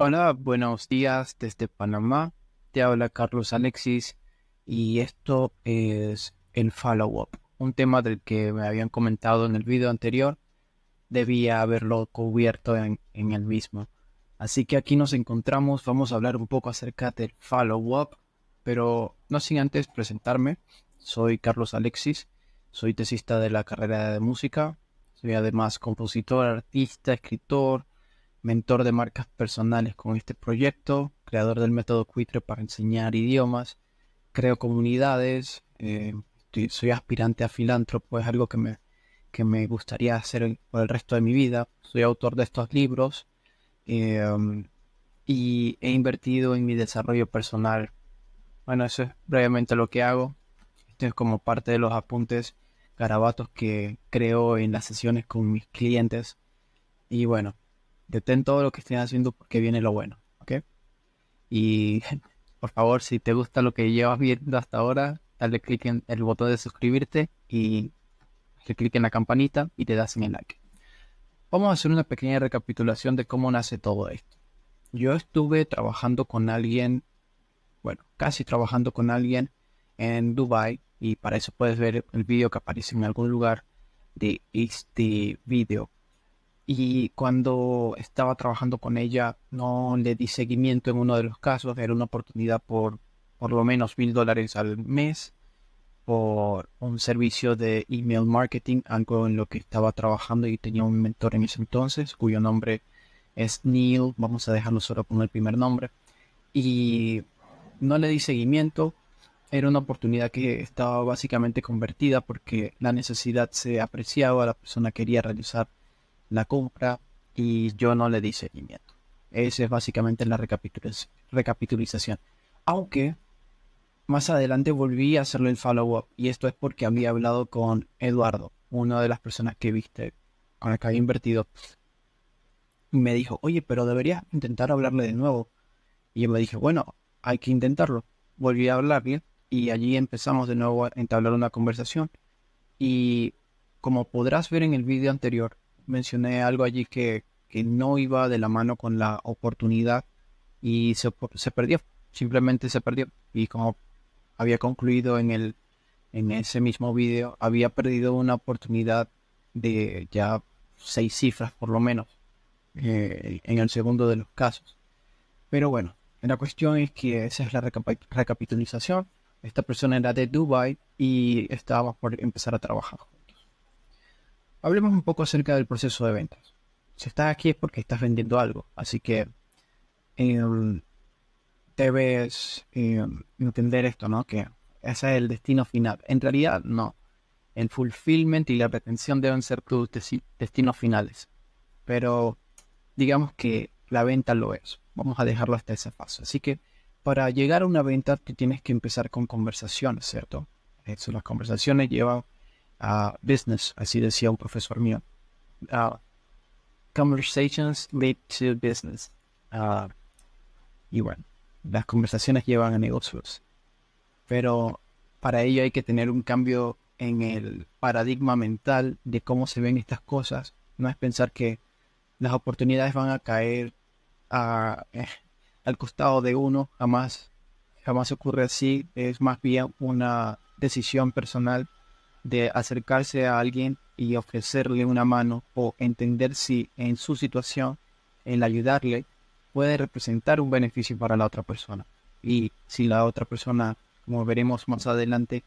Hola, buenos días desde Panamá. Te habla Carlos Alexis y esto es el follow-up, un tema del que me habían comentado en el video anterior. Debía haberlo cubierto en el mismo. Así que aquí nos encontramos, vamos a hablar un poco acerca del follow-up, pero no sin antes presentarme. Soy Carlos Alexis, soy tesista de la carrera de música, soy además compositor, artista, escritor, mentor de marcas personales con este proyecto, creador del método Quitre para enseñar idiomas, creo comunidades, soy aspirante a filántropo, es algo que me gustaría hacer por el resto de mi vida. Soy autor de estos libros eh, y he invertido en mi desarrollo personal. Bueno, eso es brevemente lo que hago. Esto es como parte de los apuntes garabatos que creo en las sesiones con mis clientes. Y bueno, detén todo lo que estén haciendo porque viene lo bueno, ¿ok? Y por favor, si te gusta lo que llevas viendo hasta ahora, dale clic en el botón de suscribirte y le clic en la campanita y te das en el like. Vamos a hacer una pequeña recapitulación de cómo nace todo esto. Yo estuve trabajando con alguien, bueno, casi trabajando con alguien en Dubai y para eso puedes ver el vídeo que aparece en algún lugar de este vídeo. Y cuando estaba trabajando con ella, no le di seguimiento en uno de los casos. Era una oportunidad por lo menos $1,000 al mes por un servicio de email marketing, algo en lo que estaba trabajando y tenía un mentor en ese entonces, cuyo nombre es Neil. Vamos a dejarlo solo con el primer nombre. Y no le di seguimiento. Era una oportunidad que estaba básicamente convertida porque la necesidad se apreciaba, la persona quería realizar la compra y yo no le di seguimiento. Esa es básicamente la recapitulización. Aunque más adelante volví a hacerle el follow-up y esto es porque había hablado con Eduardo, una de las personas que viste con la que había invertido, y me dijo, oye, pero deberías intentar hablarle de nuevo. Y yo me dije, bueno, hay que intentarlo. Volví a hablarle y allí empezamos de nuevo a entablar una conversación. Y como podrás ver en el vídeo anterior, mencioné algo allí que no iba de la mano con la oportunidad y se perdió, simplemente se perdió. Y como había concluido en ese mismo vídeo, había perdido una oportunidad de ya 6 cifras por lo menos en el segundo de los casos. Pero bueno, la cuestión es que esa es la recapitalización. Esta persona era de Dubai y estábamos por empezar a trabajar. Hablemos un poco acerca del proceso de ventas. Si estás aquí es porque estás vendiendo algo, así que em, debes entender esto, ¿no? Que ese es el destino final. En realidad, no. El fulfillment y la retención deben ser tus destinos finales, pero digamos que la venta lo es. Vamos a dejarlo hasta esa fase. Así que para llegar a una venta, tú tienes que empezar con conversaciones, ¿cierto? Eso, las conversaciones llevan a business, así decía un profesor mío. Ah, Conversations lead to business. Ah, y bueno, las conversaciones llevan a negocios, pero para ello hay que tener un cambio en el paradigma mental de cómo se ven estas cosas. No es pensar que las oportunidades van a caer a, al costado de uno, jamás ocurre así. Es más bien una decisión personal de acercarse a alguien y ofrecerle una mano o entender si en su situación, el ayudarle, puede representar un beneficio para la otra persona. Y si la otra persona, como veremos más adelante,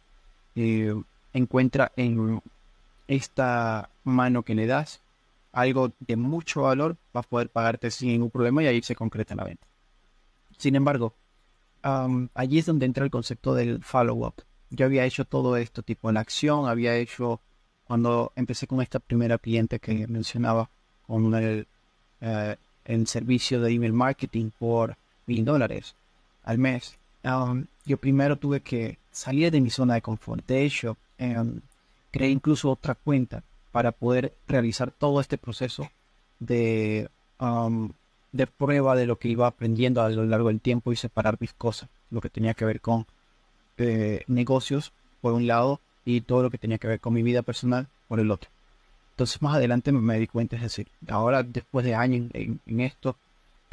eh, encuentra en esta mano que le das algo de mucho valor, va a poder pagarte sin ningún problema y ahí se concreta la venta. Sin embargo, allí es donde entra el concepto del follow-up. Yo había hecho todo esto tipo en acción, había hecho cuando empecé con esta primera cliente que mencionaba, con el servicio de email marketing por $1,000 al mes. Yo primero tuve que salir de mi zona de confort. De hecho, creé incluso otra cuenta para poder realizar todo este proceso de, um, de prueba de lo que iba aprendiendo a lo largo del tiempo y separar mis cosas, lo que tenía que ver con negocios por un lado y todo lo que tenía que ver con mi vida personal por el otro. Entonces más adelante me di cuenta, es decir, ahora después de años en esto,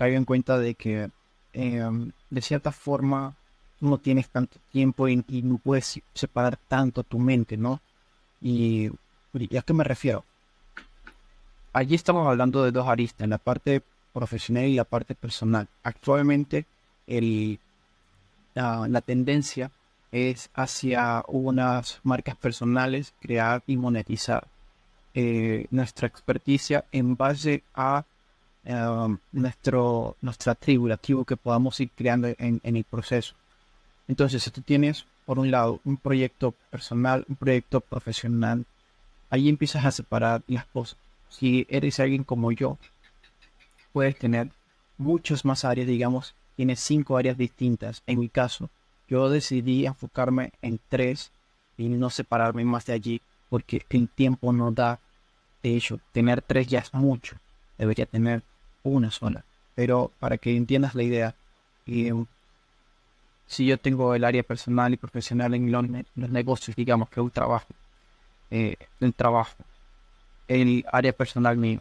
caigo en cuenta de que de cierta forma tú no tienes tanto tiempo y no puedes separar tanto tu mente, ¿no? ¿Y a qué me refiero? Allí estamos hablando de dos aristas, la parte profesional y la parte personal. Actualmente el, la tendencia es hacia unas marcas personales, crear y monetizar nuestra experticia en base a nuestra tribu, la tribu que podamos ir creando en el proceso. Entonces, si tú tienes, por un lado, un proyecto personal, un proyecto profesional, ahí empiezas a separar las cosas. Si eres alguien como yo, puedes tener muchas más áreas, digamos, tienes 5 áreas distintas. En mi caso, yo decidí enfocarme en 3 y no separarme más de allí, porque el tiempo no da. De hecho, tener 3 ya es mucho. Debería tener una sola. Pero para que entiendas la idea, eh, si yo tengo el área personal y profesional en los negocios, digamos que un trabajo, el trabajo, el área personal mío,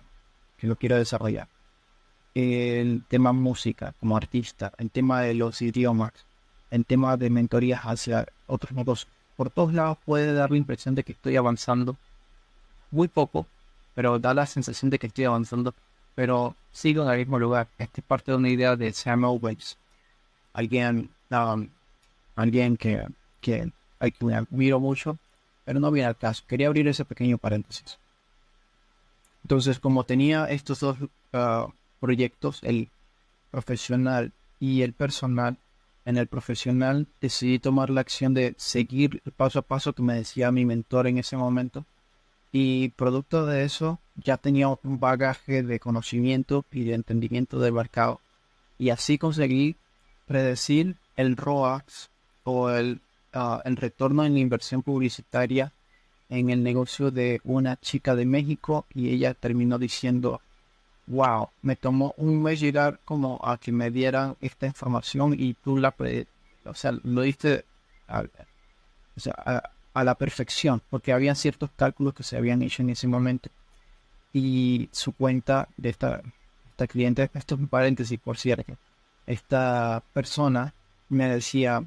que lo quiero desarrollar, el tema música como artista, el tema de los idiomas, el tema de mentorías hacia otros negocios. Por todos lados puede dar la impresión de que estoy avanzando muy poco, pero da la sensación de que estoy avanzando, pero sigo en el mismo lugar. Esta es parte de una idea de Sam Owens, alguien, alguien al que admiro mucho, pero no viene al caso. Quería abrir ese pequeño paréntesis. Entonces, como tenía estos dos proyectos, el profesional y el personal, en el profesional decidí tomar la acción de seguir el paso a paso que me decía mi mentor en ese momento. Y producto de eso, ya tenía un bagaje de conocimiento y de entendimiento del mercado. Y así conseguí predecir el ROAS o el retorno en la inversión publicitaria en el negocio de una chica de México, y ella terminó diciendo, wow, me tomó un mes llegar como a que me dieran esta información y tú o sea, lo diste a, o sea, a la perfección, porque habían ciertos cálculos que se habían hecho en ese momento. Y su cuenta de esta cliente, esto es un paréntesis por cierto, esta persona me decía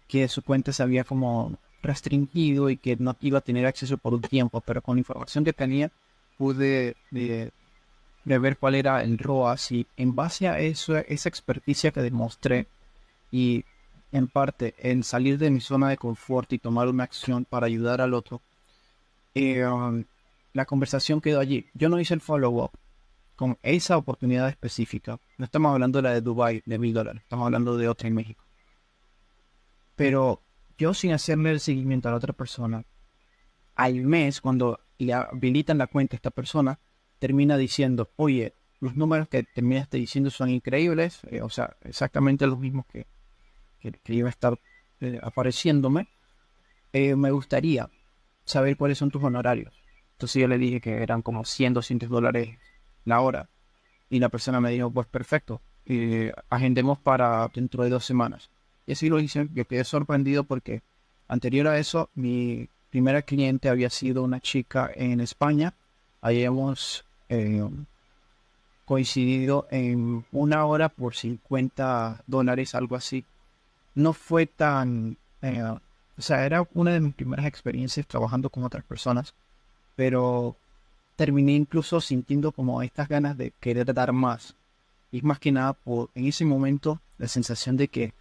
que su cuenta se había como restringido y que no iba a tener acceso por un tiempo, pero con la información que tenía pude de ver cuál era el ROAS, y en base a eso, esa experticia que demostré y en parte en salir de mi zona de confort y tomar una acción para ayudar al otro, eh, la conversación quedó allí. Yo no hice el follow-up con esa oportunidad específica. No estamos hablando de la de Dubai de $1000, estamos hablando de otra en México. Pero yo, sin hacerle el seguimiento a la otra persona, al mes, cuando le habilitan la cuenta a esta persona, termina diciendo, oye, los números que terminaste diciendo son increíbles, o sea, exactamente los mismos que iba a estar apareciéndome. Me gustaría saber cuáles son tus honorarios. Entonces yo le dije que eran como 100, $200 la hora. Y la persona me dijo, pues perfecto, agendemos para dentro de 2 semanas. Y así lo hice. Yo quedé sorprendido porque anterior a eso, mi primera cliente había sido una chica en España. Habíamos coincidido en una hora por $50, algo así. No fue tan... o sea, era una de mis primeras experiencias trabajando con otras personas, pero terminé incluso sintiendo como estas ganas de querer dar más. Y es más que nada por, en ese momento, la sensación de que,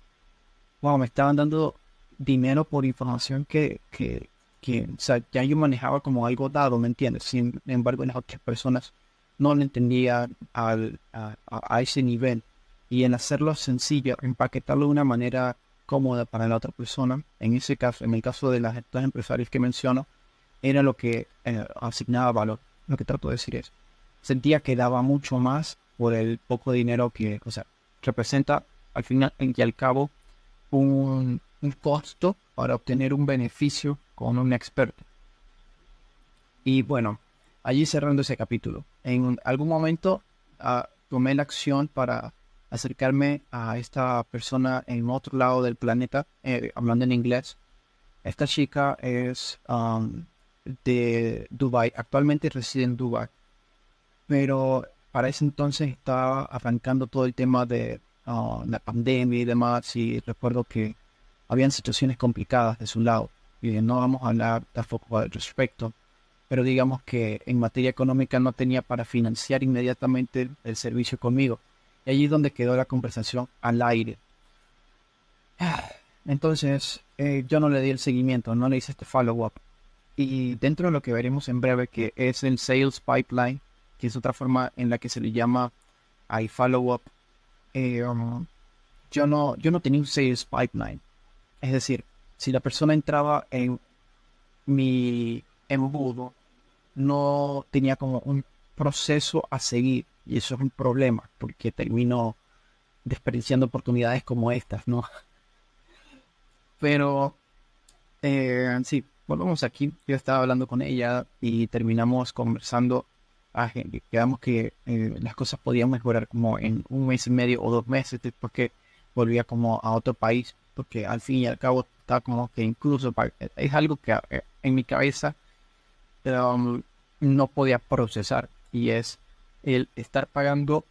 wow, me estaban dando dinero por información o sea, ya yo manejaba como algo dado, ¿me entiendes? Sin embargo, las otras personas no lo entendían a ese nivel. Y en hacerlo sencillo, empaquetarlo de una manera cómoda para la otra persona, en ese caso, en el caso de las dos empresarios que menciono, era lo que asignaba valor. Lo que trato de decir es, sentía que daba mucho más por el poco dinero que, o sea, representa al final y al cabo un costo para obtener un beneficio con un experto. Y bueno, allí cerrando ese capítulo, en algún momento tomé la acción para acercarme a esta persona en otro lado del planeta, hablando en inglés. Esta chica es de Dubai, actualmente reside en Dubai, pero para ese entonces estaba arrancando todo el tema de la pandemia y demás, y recuerdo que habían situaciones complicadas de su lado, y no vamos a hablar tampoco al respecto, pero digamos que en materia económica no tenía para financiar inmediatamente el servicio conmigo. Y allí es donde quedó la conversación al aire. Entonces, yo no le di el seguimiento, no le hice este follow-up. Y dentro de lo que veremos en breve, que es el Sales Pipeline, que es otra forma en la que se le llama a follow-up, eh, um, yo no tenía un Sales Pipeline. Es decir, si la persona entraba en mi embudo, no tenía como un proceso a seguir. Y eso es un problema, porque termino desperdiciando oportunidades como estas, ¿no? Pero sí, volvemos aquí. Yo estaba hablando con ella y terminamos conversando. Quedamos que las cosas podían mejorar como en un mes y medio o 2 meses después que volvía como a otro país, porque al fin y al cabo está como que incluso es algo que en mi cabeza um, no podía procesar, y es el estar pagando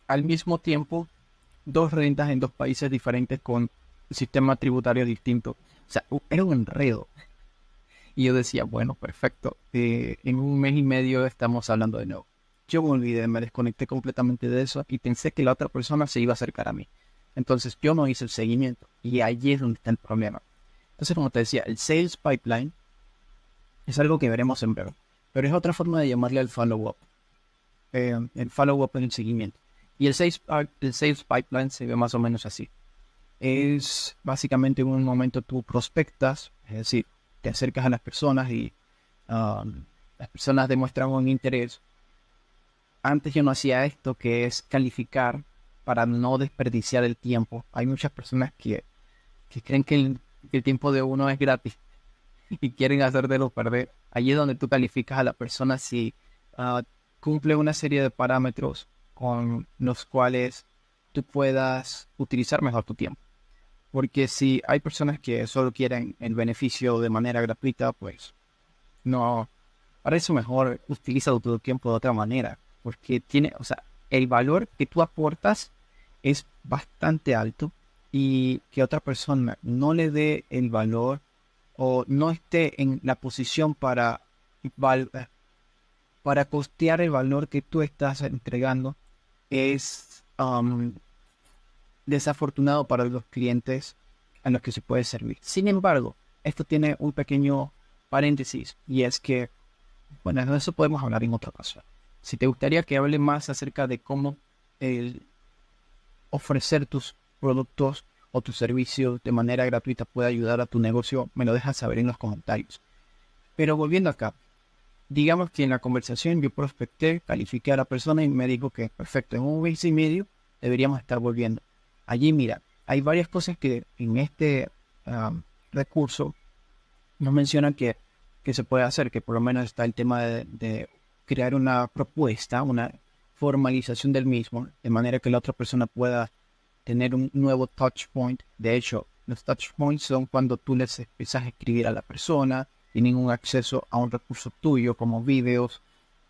al mismo tiempo dos rentas en dos países diferentes con sistema tributario distinto. O sea, era un enredo. Y yo decía, bueno, perfecto. En un mes y medio estamos hablando de nuevo. Yo me olvidé, me desconecté completamente de eso y pensé que la otra persona se iba a acercar a mí. Entonces yo no hice el seguimiento. Y allí es donde está el problema. Entonces, como te decía, el sales pipeline es algo que veremos en breve. Pero es otra forma de llamarle al follow-up. El follow-up en el seguimiento. Y el sales pipeline se ve más o menos así. Es básicamente en un momento tú prospectas, es decir, te acercas a las personas y las personas demuestran un interés. Antes yo no hacía esto, que es calificar para no desperdiciar el tiempo. Hay muchas personas que creen que el tiempo de uno es gratis y quieren hacértelo perder. Allí es donde tú calificas a la persona si ah, cumple una serie de parámetros con los cuales tú puedas utilizar mejor tu tiempo. Porque si hay personas que solo quieren el beneficio de manera gratuita, pues no, para eso mejor utiliza tu tiempo de otra manera. Porque tiene, o sea, el valor que tú aportas es bastante alto, y que otra persona no le dé el valor o no esté en la posición val- eh, para costear el valor que tú estás entregando es desafortunado para los clientes a los que se puede servir. Sin embargo, esto tiene un pequeño paréntesis, y es que, bueno, de eso podemos hablar en otra ocasión. Si te gustaría que hable más acerca de cómo el ofrecer tus productos o tus servicios de manera gratuita puede ayudar a tu negocio, me lo dejas saber en los comentarios. Pero volviendo acá, digamos que en la conversación yo prospecté, califiqué a la persona y me dijo que perfecto, en un mes y medio deberíamos estar volviendo. Allí, mira, hay varias cosas que en este recurso nos mencionan que se puede hacer, que por lo menos está el tema de crear una propuesta, una formalización del mismo, de manera que la otra persona pueda tener un nuevo touch point. De hecho, los touch points son cuando tú les empiezas a escribir a la persona, tienen un acceso a un recurso tuyo como videos,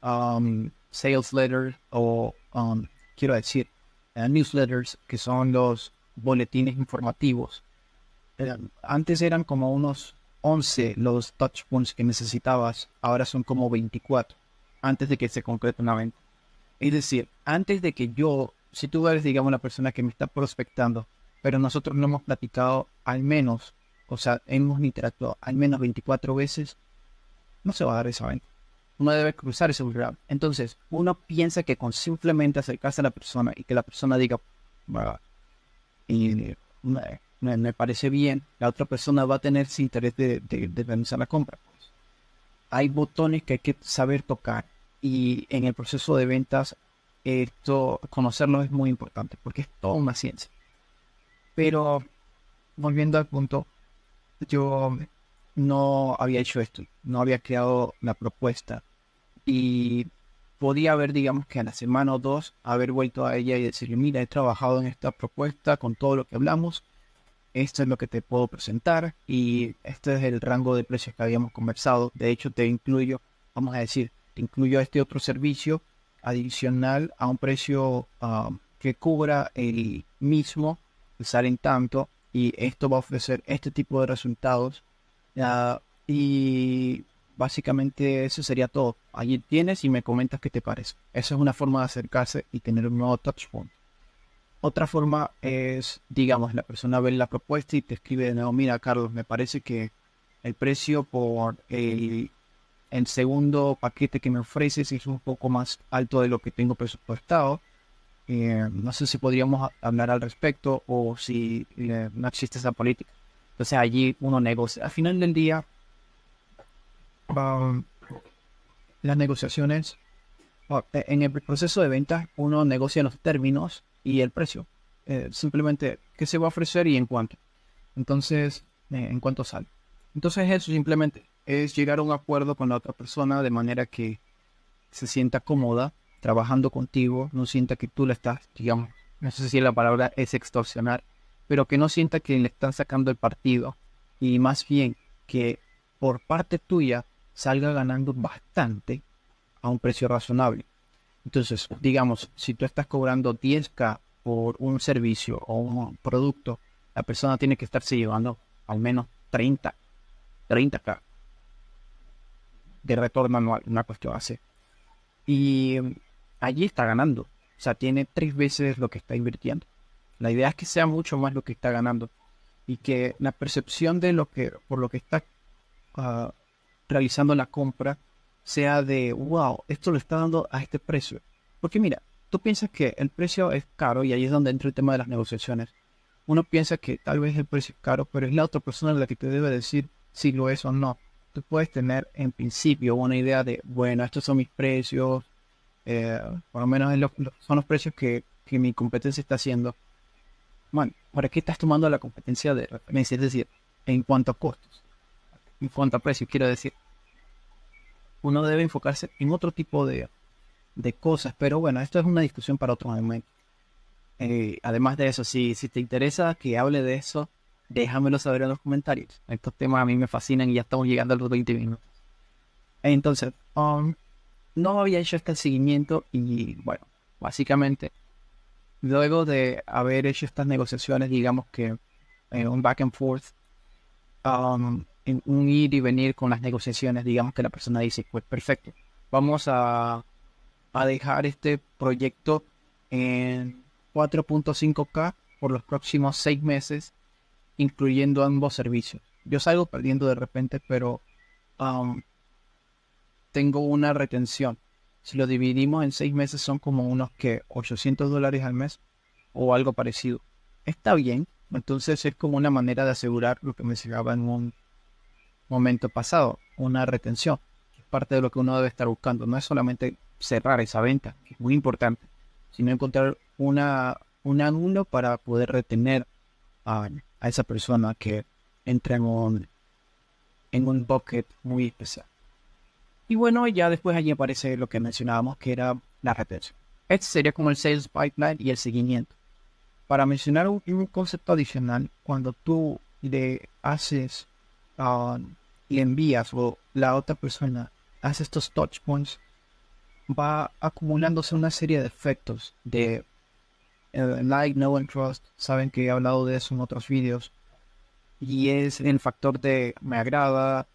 sales letters o, quiero decir, newsletters, que son los boletines informativos. Antes eran como unos 11 los touch points que necesitabas, ahora son como 24 antes de que se concrete una venta. Es decir, antes de que yo, si tú eres, digamos, la persona que me está prospectando, pero nosotros no hemos platicado al menos, o sea, hemos interactuado al menos 24 veces, no se va a dar esa venta. Uno debe cruzar ese umbral. Entonces, uno piensa que con simplemente acercarse a la persona y que la persona diga, "Va", y me parece bien, la otra persona va a tener ese interés de realizar la compra. Pues hay botones que hay que saber tocar, y en el proceso de ventas esto, conocerlo es muy importante porque es toda una ciencia. Pero volviendo al punto, yo no había hecho esto, no había creado la propuesta, y podía haber, digamos que a la semana o dos, haber vuelto a ella y decirle, mira, he trabajado en esta propuesta con todo lo que hablamos, esto es lo que te puedo presentar y este es el rango de precios que habíamos conversado. De hecho, te incluyo, vamos a decir, te incluyo este otro servicio adicional a un precio que cubra el mismo, salen tanto, y esto va a ofrecer este tipo de resultados. Y básicamente eso sería todo. Allí tienes y me comentas qué te parece. Esa es una forma de acercarse y tener un nuevo touchpoint. Otra forma es, digamos, la persona ve la propuesta y te escribe de nuevo: mira, Carlos, me parece que el precio por el segundo paquete que me ofreces es un poco más alto de lo que tengo presupuestado. No sé si podríamos hablar al respecto o si no existe esa política. Entonces allí uno negocia. Al final del día, um, las negociaciones, en el proceso de venta, uno negocia los términos y el precio. Simplemente qué se va a ofrecer y en cuánto. Entonces, en cuánto sale. Entonces eso simplemente es llegar a un acuerdo con la otra persona de manera que se sienta cómoda trabajando contigo, no sienta que tú le estás, digamos, no sé si la palabra es extorsionar, pero que no sienta que le están sacando el partido, y más bien que por parte tuya salga ganando bastante a un precio razonable. Entonces, digamos, si tú estás cobrando 10K por un servicio o un producto, la persona tiene que estarse llevando al menos 30K de retorno anual, una cuestión así. Y allí está ganando. O sea, tiene 3 veces lo que está invirtiendo. La idea es que sea mucho más lo que está ganando y que la percepción de lo que, por lo que está ah, realizando la compra, sea de: wow, esto lo está dando a este precio. Porque mira, tú piensas que el precio es caro, y ahí es donde entra el tema de las negociaciones. Uno piensa que tal vez el precio es caro, pero es la otra persona la que te debe decir si lo es o no. Tú puedes tener en principio una idea de: bueno, estos son mis precios, eh, por lo menos son los precios que mi competencia está haciendo. Bueno, ¿para qué estás tomando la competencia de referencia? Es decir, en cuanto a costos, en cuanto a precios, quiero decir, uno debe enfocarse en otro tipo de cosas. Pero bueno, esto es una discusión para otro momento. Además de eso, si te interesa que hable de eso, déjamelo saber en los comentarios. Estos temas a mí me fascinan y ya estamos llegando a los 20 minutos. Entonces, no había hecho este seguimiento y bueno, básicamente, luego de haber hecho estas negociaciones, digamos que un back and forth, en un ir y venir con las negociaciones, digamos que la persona dice: pues perfecto, vamos a dejar este proyecto en 4.5K por los próximos 6 meses, incluyendo ambos servicios. Yo salgo perdiendo de repente, pero um, tengo una retención. Si lo dividimos en 6 meses, son como unos que $800 al mes o algo parecido. Está bien. Entonces es como una manera de asegurar lo que mencionaba en un momento pasado, una retención, que es parte de lo que uno debe estar buscando. No es solamente cerrar esa venta, que es muy importante, sino encontrar un ángulo para poder retener a esa persona que entra en un bucket muy especial. Y bueno, ya después allí aparece lo que mencionábamos, que era la retención. Este sería como el sales pipeline y el seguimiento. Para mencionar un concepto adicional, cuando tú le haces, ah, le envías, o la otra persona hace estos touch points, va acumulándose una serie de efectos de like, know and trust. Saben que he hablado de eso en otros vídeos. Y es el factor de: me agrada,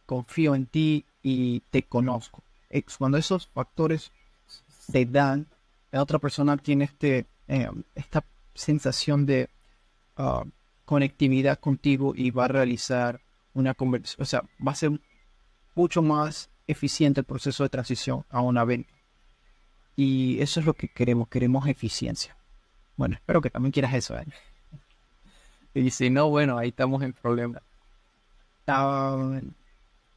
confío en ti y te conozco. Cuando esos factores se dan, la otra persona tiene esta sensación de ah, conectividad contigo y va a realizar una conversación. O sea, va a ser mucho más eficiente el proceso de transición a una venta. Y eso es lo que queremos. Queremos eficiencia. Bueno, espero que también quieras eso, ¿eh? Y si no, bueno, ahí estamos en problema. Ah,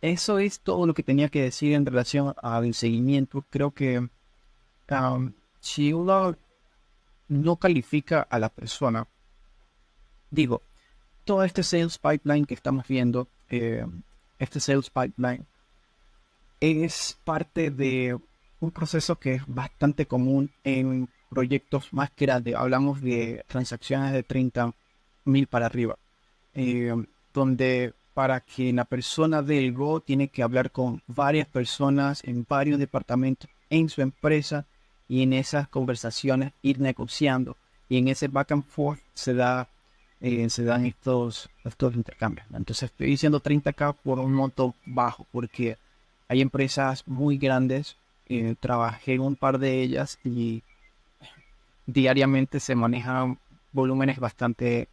Eso es todo lo que tenía que decir en relación al seguimiento. Creo que si uno no califica a la persona, digo, todo este sales pipeline que estamos viendo, este sales pipeline es parte de un proceso que es bastante común en proyectos más grandes. Hablamos de transacciones de 30,000 para arriba, eh, donde para que la persona del Go tiene que hablar con varias personas en varios departamentos en su empresa, y en esas conversaciones ir negociando, y en ese back and forth se dan estos intercambios, ¿no? Entonces estoy diciendo 30K por un monto bajo, porque hay empresas muy grandes, trabajé en un par de ellas y diariamente se manejan volúmenes bastante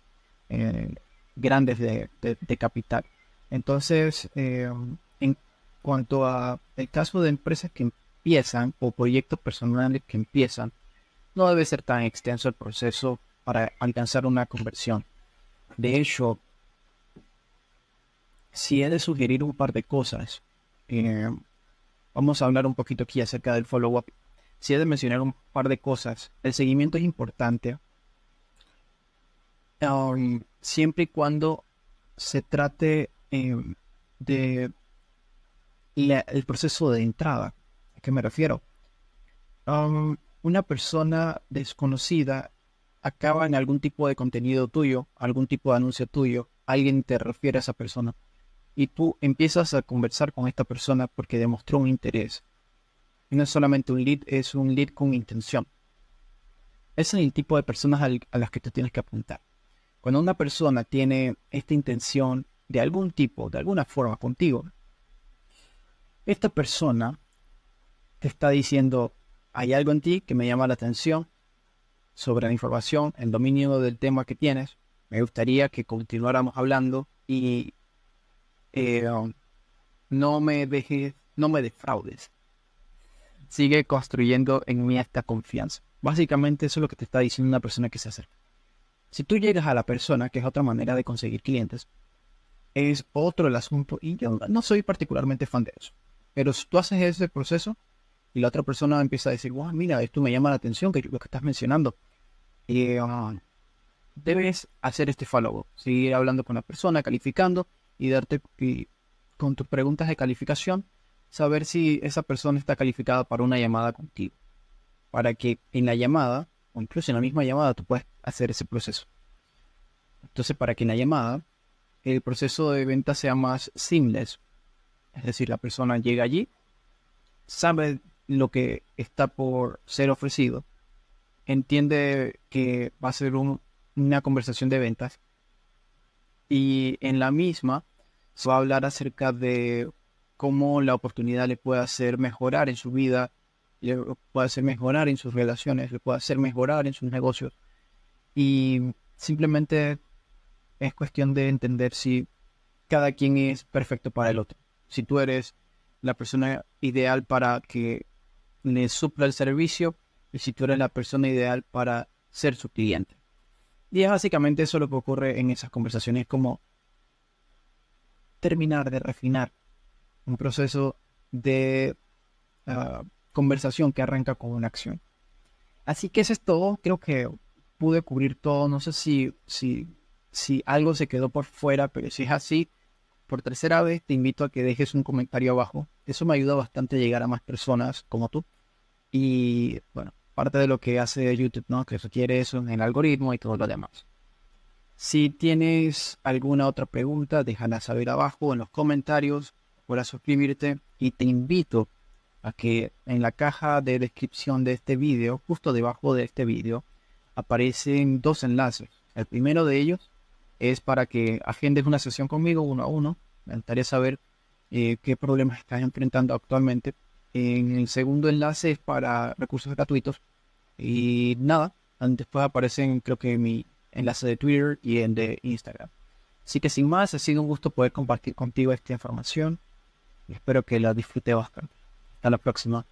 eh, grandes de capital. Entonces, en cuanto a el caso de empresas que empiezan o proyectos personales que empiezan, no debe ser tan extenso el proceso para alcanzar una conversión. De hecho, si he de sugerir un par de cosas, eh, vamos a hablar un poquito aquí acerca del follow-up. Si he de mencionar un par de cosas, el seguimiento es importante, siempre y cuando se trate de el proceso de entrada. ¿A qué me refiero? Una persona desconocida acaba en algún tipo de contenido tuyo, algún tipo de anuncio tuyo, alguien te refiere a esa persona y tú empiezas a conversar con esta persona porque demostró un interés. Y no es solamente un lead, es un lead con intención. Ese es el tipo de personas a las que tú tienes que apuntar. Cuando una persona tiene esta intención de algún tipo, de alguna forma contigo, esta persona te está diciendo, hay algo en ti que me llama la atención sobre la información, el dominio del tema que tienes. Me gustaría que continuáramos hablando y no me dejes, no me defraudes. Sigue construyendo en mí esta confianza. Básicamente eso es lo que te está diciendo una persona que se acerca. Si tú llegas a la persona, que es otra manera de conseguir clientes, es otro el asunto y yo no soy particularmente fan de eso. Pero si tú haces ese proceso y la otra persona empieza a decir, wow, mira, esto me llama la atención, que lo que estás mencionando, debes hacer este follow-up, seguir hablando con la persona, calificando y con tus preguntas de calificación, saber si esa persona está calificada para una llamada contigo, para que en la llamada, o incluso en la misma llamada, tú puedas hacer ese proceso. Entonces, para que en la llamada el proceso de venta sea más seamless, es decir, la persona llega allí, sabe lo que está por ser ofrecido, entiende que va a ser una conversación de ventas y en la misma se va a hablar acerca de cómo la oportunidad le puede hacer mejorar en su vida, le puede hacer mejorar en sus relaciones, le puede hacer mejorar en sus negocios y simplemente es cuestión de entender si cada quien es perfecto para el otro. Si tú eres la persona ideal para que le supla el servicio y si tú eres la persona ideal para ser su cliente. Y es básicamente eso lo que ocurre en esas conversaciones, como terminar de refinar un proceso de conversación que arranca con una acción. Así que eso es todo. Creo que pude cubrir todo. No sé si algo se quedó por fuera, pero si es así, por tercera vez te invito a que dejes un comentario abajo. Eso me ayuda bastante a llegar a más personas como tú. Y bueno, parte de lo que hace YouTube, ¿no? Que requiere eso en el algoritmo y todo lo demás. Si tienes alguna otra pregunta, déjala saber abajo en los comentarios. Para suscribirte y te invito a que en la caja de descripción de este video, justo debajo de este video, aparecen dos enlaces. El primero de ellos es para que agendes una sesión conmigo uno a uno. Me gustaría saber qué problemas estás enfrentando actualmente. En el segundo enlace es para recursos gratuitos. Y nada, después aparecen creo que mi enlace de Twitter y el de Instagram. Así que sin más, ha sido un gusto poder compartir contigo esta información. Espero que la disfrute bastante. Hasta la próxima.